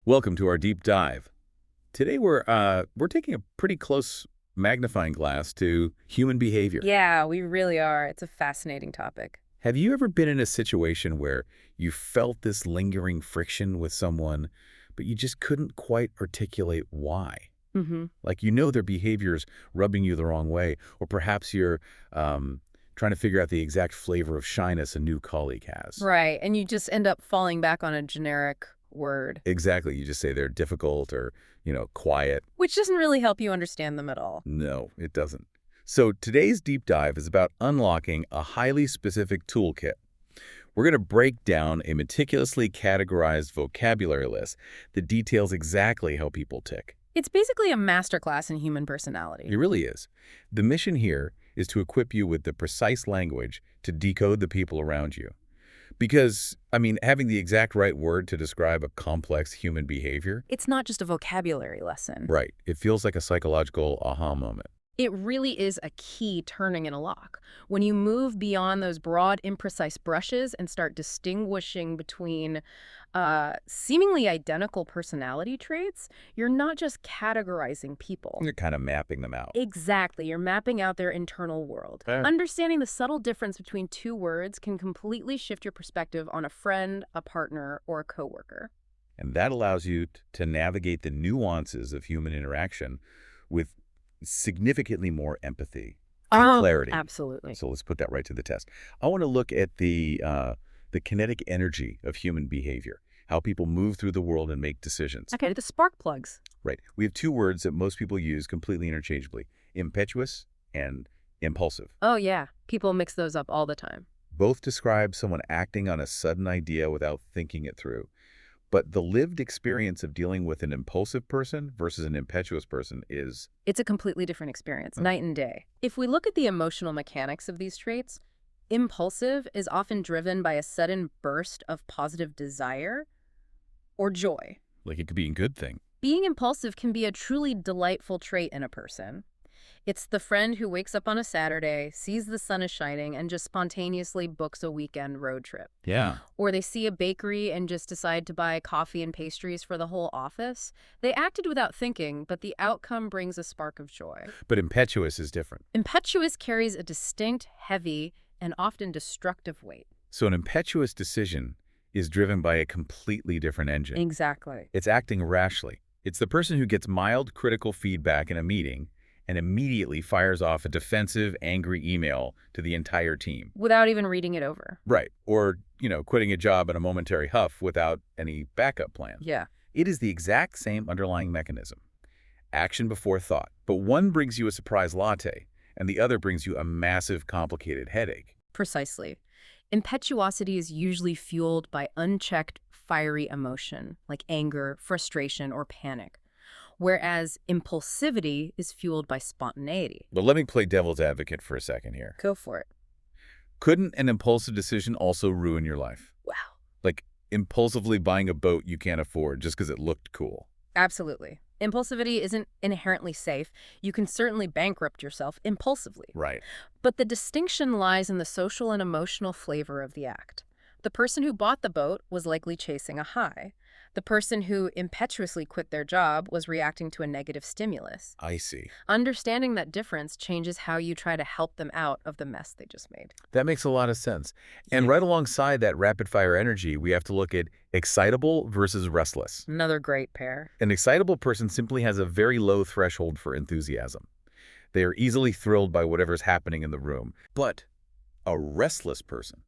Welcome to our deep dive. Today we're taking a pretty close magnifying glass to human behavior. Yeah, we really are. It's a fascinating topic. Have you ever been in a situation where you felt this lingering friction with someone, but you just couldn't quite articulate why? Like their behavior's rubbing you the wrong way, or perhaps you're trying to figure out the exact flavor of shyness a new colleague has. Right, and you just end up falling back on a generic word. Exactly. You just say they're difficult or, quiet. Which doesn't really help you understand them at all. No, it doesn't. So today's deep dive is about unlocking a highly specific toolkit. We're going to break down a meticulously categorized vocabulary list that details exactly how people tick. It's basically a masterclass in human personality. It really is. The mission here is to equip you with the precise language to decode the people around you. Because, having the exact right word to describe a complex human behavior... It's not just a vocabulary lesson. Right. It feels like a psychological aha moment. It really is a key turning in a lock. When you move beyond those broad, imprecise brushes and start distinguishing between seemingly identical personality traits, you're not just categorizing people. You're kind of mapping them out. Exactly. You're mapping out their internal world. Understanding the subtle difference between two words can completely shift your perspective on a friend, a partner, or a coworker. And that allows you to navigate the nuances of human interaction with significantly more empathy and clarity. Absolutely. So let's put that right to the test. I want to look at the kinetic energy of human behavior, how people move through the world and make decisions. Okay, the spark plugs. Right. We have two words that most people use completely interchangeably, impetuous and impulsive. Oh, yeah. People mix those up all the time. Both describe someone acting on a sudden idea without thinking it through. But the lived experience of dealing with an impulsive person versus an impetuous person is... It's a completely different experience, night and day. If we look at the emotional mechanics of these traits, impulsive is often driven by a sudden burst of positive desire or joy. Like it could be a good thing. Being impulsive can be a truly delightful trait in a person. It's the friend who wakes up on a Saturday, sees the sun is shining, and just spontaneously books a weekend road trip. Yeah. Or they see a bakery and just decide to buy coffee and pastries for the whole office. They acted without thinking, but the outcome brings a spark of joy. But impetuous is different. Impetuous carries a distinct, heavy, and often destructive weight. So an impetuous decision is driven by a completely different engine. Exactly. It's acting rashly. It's the person who gets mild critical feedback in a meeting and immediately fires off a defensive, angry email to the entire team. Without even reading it over. Right. Or, quitting a job in a momentary huff without any backup plan. Yeah. It is the exact same underlying mechanism. Action before thought. But one brings you a surprise latte, and the other brings you a massive, complicated headache. Precisely. Impetuosity is usually fueled by unchecked, fiery emotion, like anger, frustration, or panic. Whereas impulsivity is fueled by spontaneity. But let me play devil's advocate for a second here. Go for it. Couldn't an impulsive decision also ruin your life? Wow. Like impulsively buying a boat you can't afford just because it looked cool. Absolutely. Impulsivity isn't inherently safe. You can certainly bankrupt yourself impulsively. Right. But the distinction lies in the social and emotional flavor of the act. The person who bought the boat was likely chasing a high. The person who impetuously quit their job was reacting to a negative stimulus. I see. Understanding that difference changes how you try to help them out of the mess they just made. That makes a lot of sense. And right alongside that rapid-fire energy, we have to look at excitable versus restless. Another great pair. An excitable person simply has a very low threshold for enthusiasm. They are easily thrilled by whatever's happening in the room. But a restless person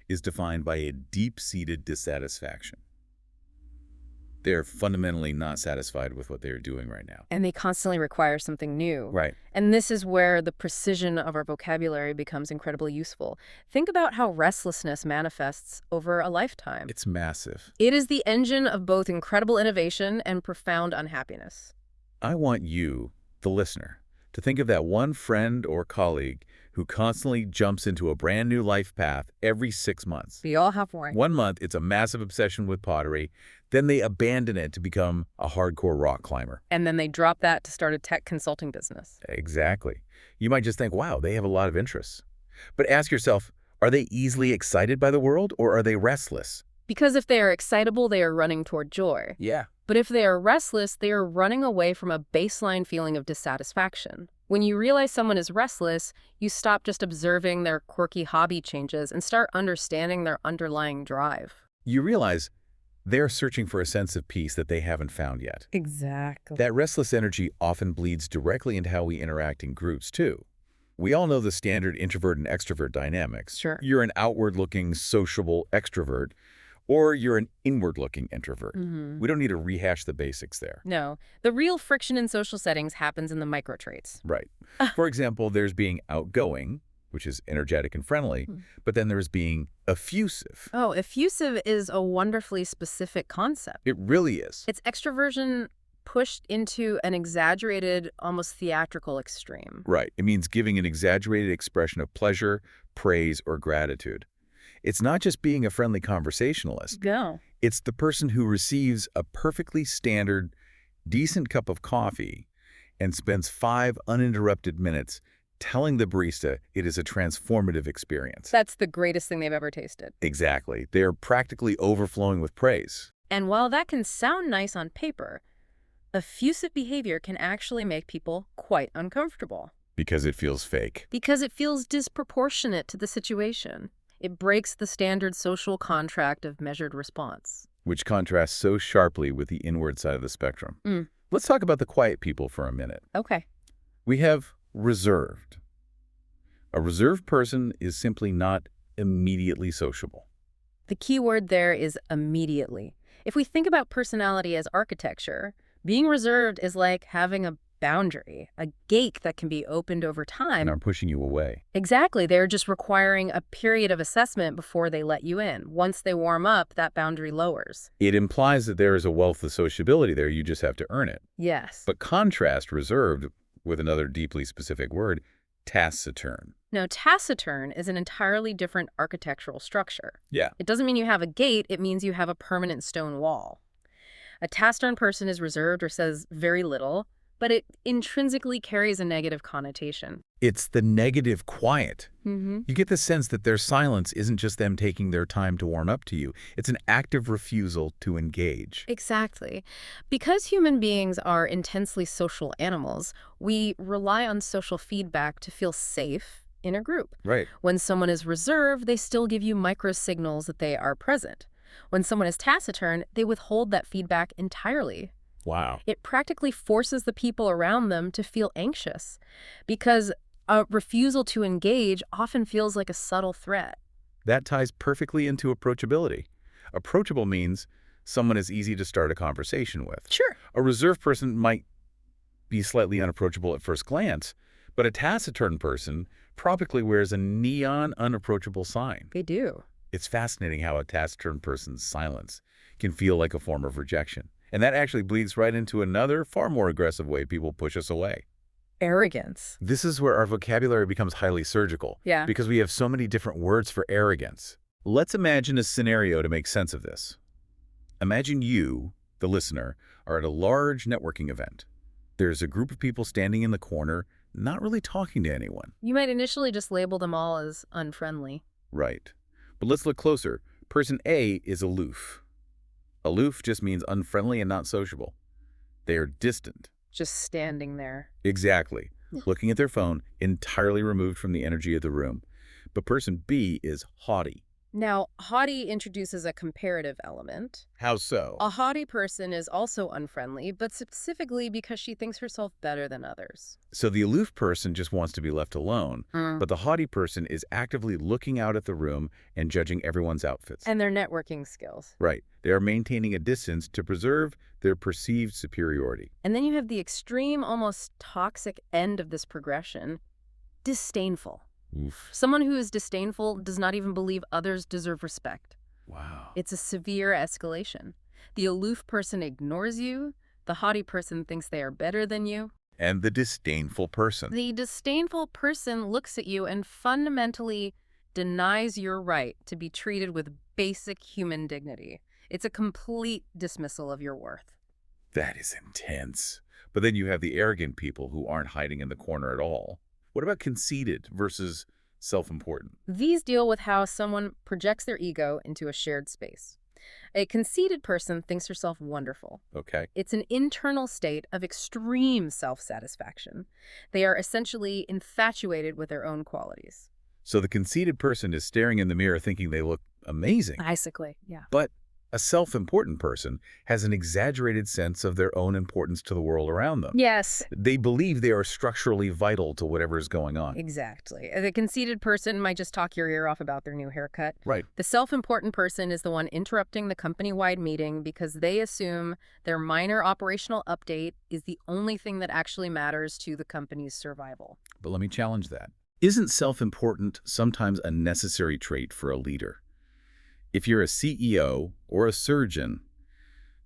is defined by a deep-seated dissatisfaction. They're fundamentally not satisfied with what they're doing right now. And they constantly require something new. Right. And this is where the precision of our vocabulary becomes incredibly useful. Think about how restlessness manifests over a lifetime. It's massive. It is the engine of both incredible innovation and profound unhappiness. I want you, the listener, to think of that one friend or colleague who constantly jumps into a brand new life path every 6 months. We all have one. 1 month, it's a massive obsession with pottery. Then they abandon it to become a hardcore rock climber. And then they drop that to start a tech consulting business. Exactly. You might just think, wow, they have a lot of interests. But ask yourself, are they easily excited by the world or are they restless? Because if they are excitable, they are running toward joy. Yeah. But if they are restless, they are running away from a baseline feeling of dissatisfaction. When you realize someone is restless, you stop just observing their quirky hobby changes and start understanding their underlying drive. You realize they're searching for a sense of peace that they haven't found yet. Exactly. That restless energy often bleeds directly into how we interact in groups, too. We all know the standard introvert and extrovert dynamics. Sure. You're an outward-looking, sociable extrovert, or you're an inward-looking introvert. We don't need to rehash the basics there. No, the real friction in social settings happens in the micro traits. Right. For example, there's being outgoing, which is energetic and friendly, but then there's being effusive. Oh, effusive is a wonderfully specific concept. It really is. It's extroversion pushed into an exaggerated, almost theatrical extreme. Right. It means giving an exaggerated expression of pleasure, praise, or gratitude. It's not just being a friendly conversationalist. No. It's the person who receives a perfectly standard, decent cup of coffee and spends 5 uninterrupted minutes telling the barista it is a transformative experience. That's the greatest thing they've ever tasted. Exactly. They're practically overflowing with praise. And while that can sound nice on paper, effusive behavior can actually make people quite uncomfortable. Because it feels fake. Because it feels disproportionate to the situation. It breaks the standard social contract of measured response. Which contrasts so sharply with the inward side of the spectrum. Let's talk about the quiet people for a minute. Okay. We have reserved. A reserved person is simply not immediately sociable. The key word there is immediately. If we think about personality as architecture, being reserved is like having a boundary, a gate that can be opened over time. And are pushing you away. Exactly. They're just requiring a period of assessment before they let you in. Once they warm up, that boundary lowers. It implies that there is a wealth of sociability there. You just have to earn it. Yes. But contrast reserved with another deeply specific word, taciturn. Now, taciturn is an entirely different architectural structure. Yeah. It doesn't mean you have a gate. It means you have a permanent stone wall. A taciturn person is reserved or says very little, but it intrinsically carries a negative connotation. It's the negative quiet. Mm-hmm. You get the sense that their silence isn't just them taking their time to warm up to you. It's an active refusal to engage. Exactly. Because human beings are intensely social animals, we rely on social feedback to feel safe in a group. Right. When someone is reserved, they still give you micro signals that they are present. When someone is taciturn, they withhold that feedback entirely. Wow. It practically forces the people around them to feel anxious because a refusal to engage often feels like a subtle threat. That ties perfectly into approachability. Approachable means someone is easy to start a conversation with. Sure. A reserved person might be slightly unapproachable at first glance, but a taciturn person probably wears a neon unapproachable sign. They do. It's fascinating how a taciturn person's silence can feel like a form of rejection. And that actually bleeds right into another, far more aggressive way people push us away. Arrogance. This is where our vocabulary becomes highly surgical. Yeah. Because we have so many different words for arrogance. Let's imagine a scenario to make sense of this. Imagine you, the listener, are at a large networking event. There's a group of people standing in the corner, not really talking to anyone. You might initially just label them all as unfriendly. Right. But let's look closer. Person A is aloof. Aloof just means unfriendly and not sociable. They are distant. Just standing there. Exactly. Looking at their phone, entirely removed from the energy of the room. But person B is haughty. Now, haughty introduces a comparative element. How so? A haughty person is also unfriendly, but specifically because she thinks herself better than others. So the aloof person just wants to be left alone, but the haughty person is actively looking out at the room and judging everyone's outfits. And their networking skills. Right. They are maintaining a distance to preserve their perceived superiority. And then you have the extreme, almost toxic end of this progression, disdainful. Oof. Someone who is disdainful does not even believe others deserve respect. Wow. It's a severe escalation. The aloof person ignores you. The haughty person thinks they are better than you. And the disdainful person. The disdainful person looks at you and fundamentally denies your right to be treated with basic human dignity. It's a complete dismissal of your worth. That is intense. But then you have the arrogant people who aren't hiding in the corner at all. What about conceited versus self-important? These deal with how someone projects their ego into a shared space. A conceited person thinks herself wonderful. Okay. It's an internal state of extreme self-satisfaction. They are essentially infatuated with their own qualities. So the conceited person is staring in the mirror thinking they look amazing. Basically, yeah. But a self-important person has an exaggerated sense of their own importance to the world around them. Yes. They believe they are structurally vital to whatever is going on. Exactly. The conceited person might just talk your ear off about their new haircut. Right. The self-important person is the one interrupting the company-wide meeting because they assume their minor operational update is the only thing that actually matters to the company's survival. But let me challenge that. Isn't self-important sometimes a necessary trait for a leader? If you're a CEO or a surgeon,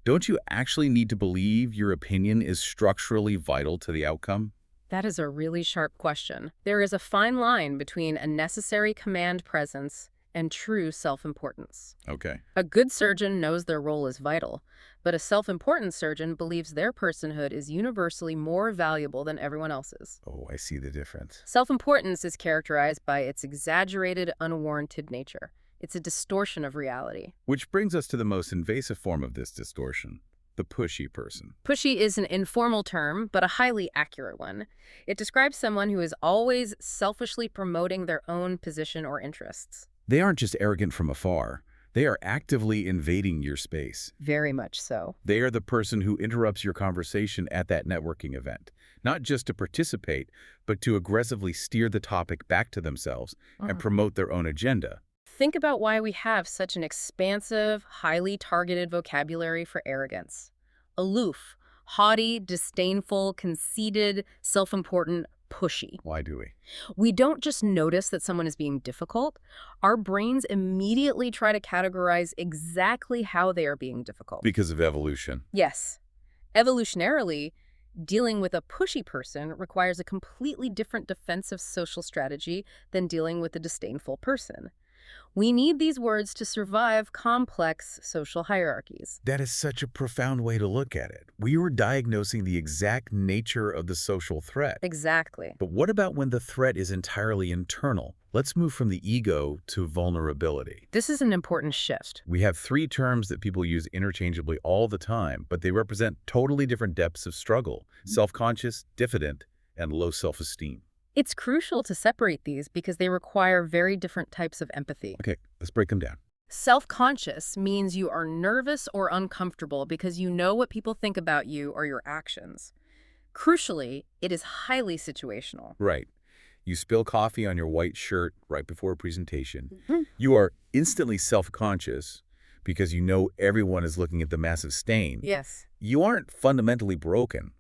don't you actually need to believe your opinion is structurally vital to the outcome? That is a really sharp question. There is a fine line between a necessary command presence and true self-importance. Okay. A good surgeon knows their role is vital, but a self-important surgeon believes their personhood is universally more valuable than everyone else's. Oh, I see the difference. Self-importance is characterized by its exaggerated, unwarranted nature. It's a distortion of reality. Which brings us to the most invasive form of this distortion, the pushy person. Pushy is an informal term, but a highly accurate one. It describes someone who is always selfishly promoting their own position or interests. They aren't just arrogant from afar. They are actively invading your space. Very much so. They are the person who interrupts your conversation at that networking event, not just to participate, but to aggressively steer the topic back to themselves and promote their own agenda. Think about why we have such an expansive, highly targeted vocabulary for arrogance. Aloof, haughty, disdainful, conceited, self-important, pushy. Why do we? We don't just notice that someone is being difficult. Our brains immediately try to categorize exactly how they are being difficult. Because of evolution. Yes. Evolutionarily, dealing with a pushy person requires a completely different defensive social strategy than dealing with a disdainful person. We need these words to survive complex social hierarchies. That is such a profound way to look at it. We were diagnosing the exact nature of the social threat. Exactly. But what about when the threat is entirely internal? Let's move from the ego to vulnerability. This is an important shift. We have three terms that people use interchangeably all the time, but they represent totally different depths of struggle: self-conscious, diffident, and low self-esteem. It's crucial to separate these because they require very different types of empathy. Okay, let's break them down. Self-conscious means you are nervous or uncomfortable because you know what people think about you or your actions. Crucially, it is highly situational. Right. You spill coffee on your white shirt right before a presentation. You are instantly self-conscious because you know everyone is looking at the massive stain. Yes. You aren't fundamentally broken.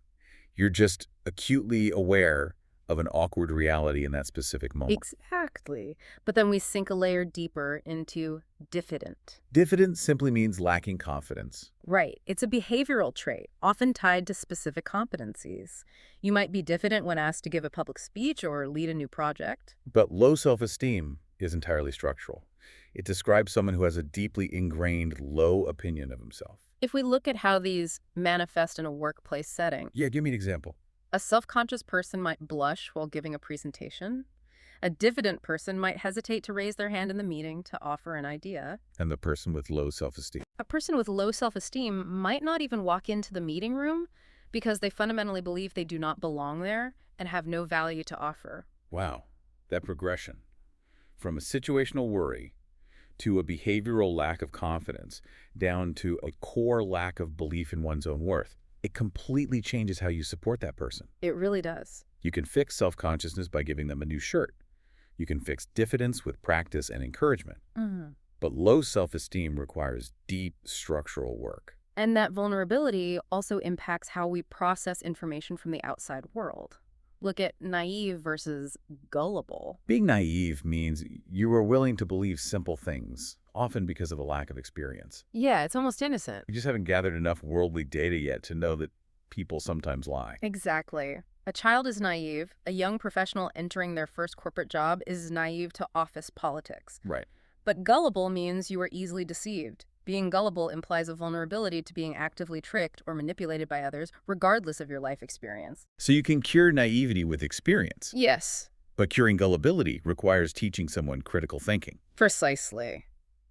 You're just acutely aware of an awkward reality in that specific moment. Exactly. But then we sink a layer deeper into diffident. Diffident simply means lacking confidence. Right. It's a behavioral trait, often tied to specific competencies. You might be diffident when asked to give a public speech or lead a new project. But low self-esteem is entirely structural. It describes someone who has a deeply ingrained low opinion of himself. If we look at how these manifest in a workplace setting, Yeah, give me an example. a self-conscious person might blush while giving a presentation. A diffident person might hesitate to raise their hand in the meeting to offer an idea. And the person with low self-esteem. A person with low self-esteem might not even walk into the meeting room because they fundamentally believe they do not belong there and have no value to offer. Wow, that progression. From a situational worry to a behavioral lack of confidence down to a core lack of belief in one's own worth. It completely changes how you support that person. It really does. You can fix self-consciousness by giving them a new shirt. You can fix diffidence with practice and encouragement. But low self-esteem requires deep structural work. And that vulnerability also impacts how we process information from the outside world. Look at naive versus gullible. Being naive means you are willing to believe simple things, often because of a lack of experience. Yeah, it's almost innocent. You just haven't gathered enough worldly data yet to know that people sometimes lie. Exactly. A child is naive. A young professional entering their first corporate job is naive to office politics. Right. But gullible means you are easily deceived. Being gullible implies a vulnerability to being actively tricked or manipulated by others, regardless of your life experience. So you can cure naivety with experience. Yes. But curing gullibility requires teaching someone critical thinking. Precisely.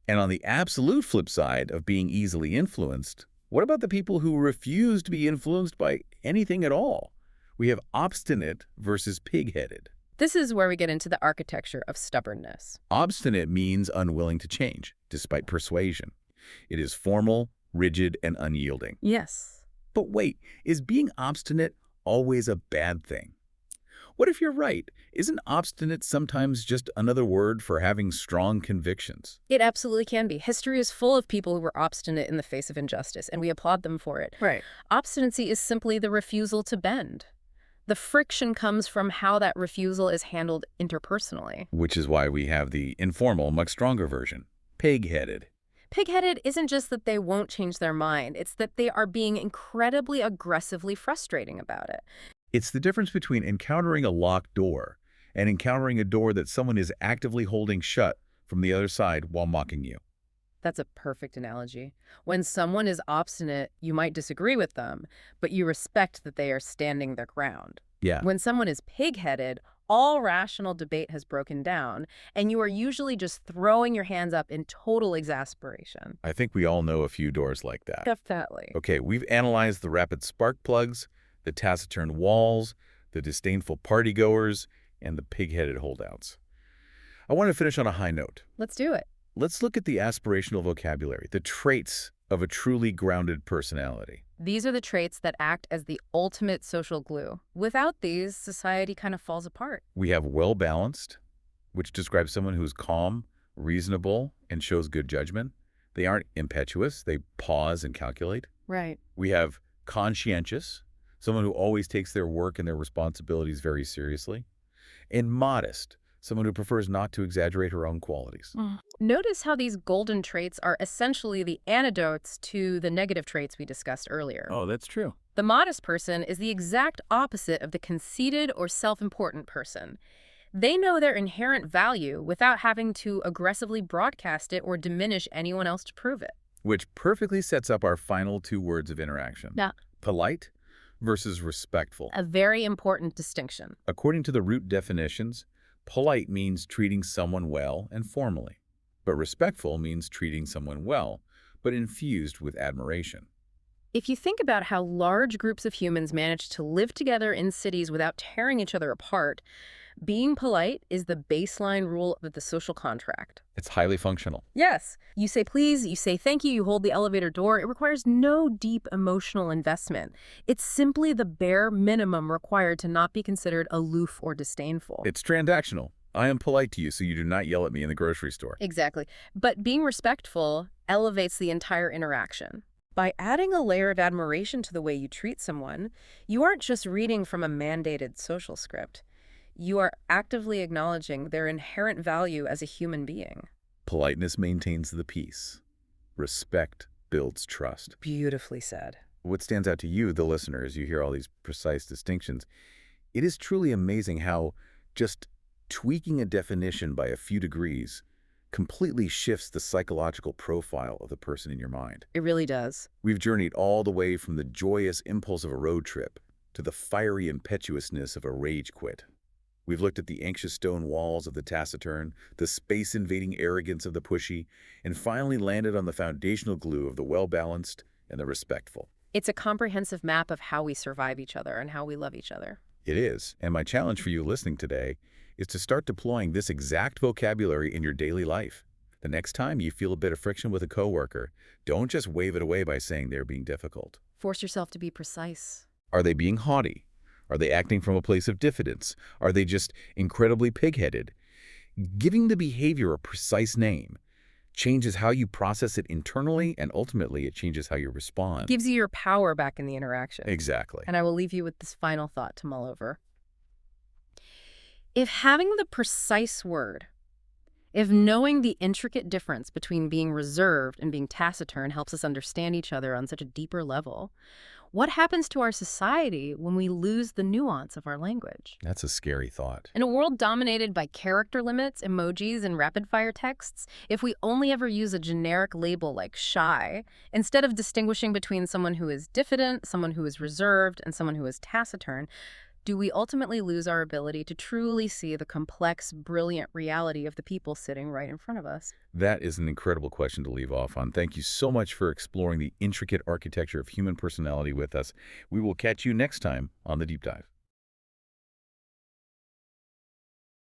And on the absolute flip side of being easily influenced, what about the people who refuse to be influenced by anything at all? We have obstinate versus pig-headed. This is where we get into the architecture of stubbornness. Obstinate means unwilling to change, despite persuasion. It is formal, rigid, and unyielding. Yes. But wait, is being obstinate always a bad thing? What if you're right? Isn't obstinate sometimes just another word for having strong convictions? It absolutely can be. History is full of people who were obstinate in the face of injustice, and we applaud them for it. Right. Obstinacy is simply the refusal to bend. The friction comes from how that refusal is handled interpersonally. Which is why we have the informal, much stronger version, pig-headed. Pig-headed isn't just that they won't change their mind, it's that they are being incredibly aggressively frustrating about it. It's the difference between encountering a locked door and encountering a door that someone is actively holding shut from the other side while mocking you. That's a perfect analogy. When someone is obstinate, you might disagree with them, but you respect that they are standing their ground. Yeah. When someone is pig-headed, all rational debate has broken down, and you are usually just throwing your hands up in total exasperation. I think we all know a few doors like that. Definitely. Okay, we've analyzed the rapid spark plugs, the taciturn walls, the disdainful partygoers, and the pig-headed holdouts. I want to finish on a high note. Let's do it. Let's look at the aspirational vocabulary, the traits of a truly grounded personality. These are the traits that act as the ultimate social glue. Without these, society kind of falls apart. We have well-balanced, which describes someone who's calm, reasonable, and shows good judgment. They aren't impetuous. They pause and calculate. Right. We have conscientious, someone who always takes their work and their responsibilities very seriously. And modest, someone who prefers not to exaggerate her own qualities. Notice how these golden traits are essentially the antidotes to the negative traits we discussed earlier. Oh, that's true. The modest person is the exact opposite of the conceited or self-important person. They know their inherent value without having to aggressively broadcast it or diminish anyone else to prove it. Which perfectly sets up our final two words of interaction. Yeah. Polite versus respectful. A very important distinction. According to the root definitions, polite means treating someone well and formally, but respectful means treating someone well, but infused with admiration. If you think about how large groups of humans manage to live together in cities without tearing each other apart, being polite is the baseline rule of the social contract. It's highly functional. Yes. You say please, you say thank you, you hold the elevator door. It requires no deep emotional investment. It's simply the bare minimum required to not be considered aloof or disdainful. It's transactional. I am polite to you, so you do not yell at me in the grocery store. Exactly. But being respectful elevates the entire interaction. By adding a layer of admiration to the way you treat someone, you aren't just reading from a mandated social script. You are actively acknowledging their inherent value as a human being. Politeness maintains the peace. Respect builds trust. Beautifully said. What stands out to you, the listener, as you hear all these precise distinctions, it is truly amazing how just tweaking a definition by a few degrees completely shifts the psychological profile of the person in your mind. It really does. We've journeyed all the way from the joyous impulse of a road trip to the fiery impetuousness of a rage quit. We've looked at the anxious stone walls of the taciturn, the space-invading arrogance of the pushy, and finally landed on the foundational glue of the well-balanced and the respectful. It's a comprehensive map of how we survive each other and how we love each other. It is, and my challenge for you listening today is to start deploying this exact vocabulary in your daily life. The next time you feel a bit of friction with a coworker, don't just wave it away by saying they're being difficult. Force yourself to be precise. Are they being haughty? Are they acting from a place of diffidence? Are they just incredibly pig-headed? Giving the behavior a precise name changes how you process it internally, and ultimately it changes how you respond. Gives you your power back in the interaction. Exactly. And I will leave you with this final thought to mull over. If having the precise word, if knowing the intricate difference between being reserved and being taciturn helps us understand each other on such a deeper level, what happens to our society when we lose the nuance of our language? That's a scary thought. In a world dominated by character limits, emojis, and rapid-fire texts, if we only ever use a generic label like shy, instead of distinguishing between someone who is diffident, someone who is reserved, and someone who is taciturn, do we ultimately lose our ability to truly see the complex, brilliant reality of the people sitting right in front of us? That is an incredible question to leave off on. Thank you so much for exploring the intricate architecture of human personality with us. We will catch you next time on The Deep Dive.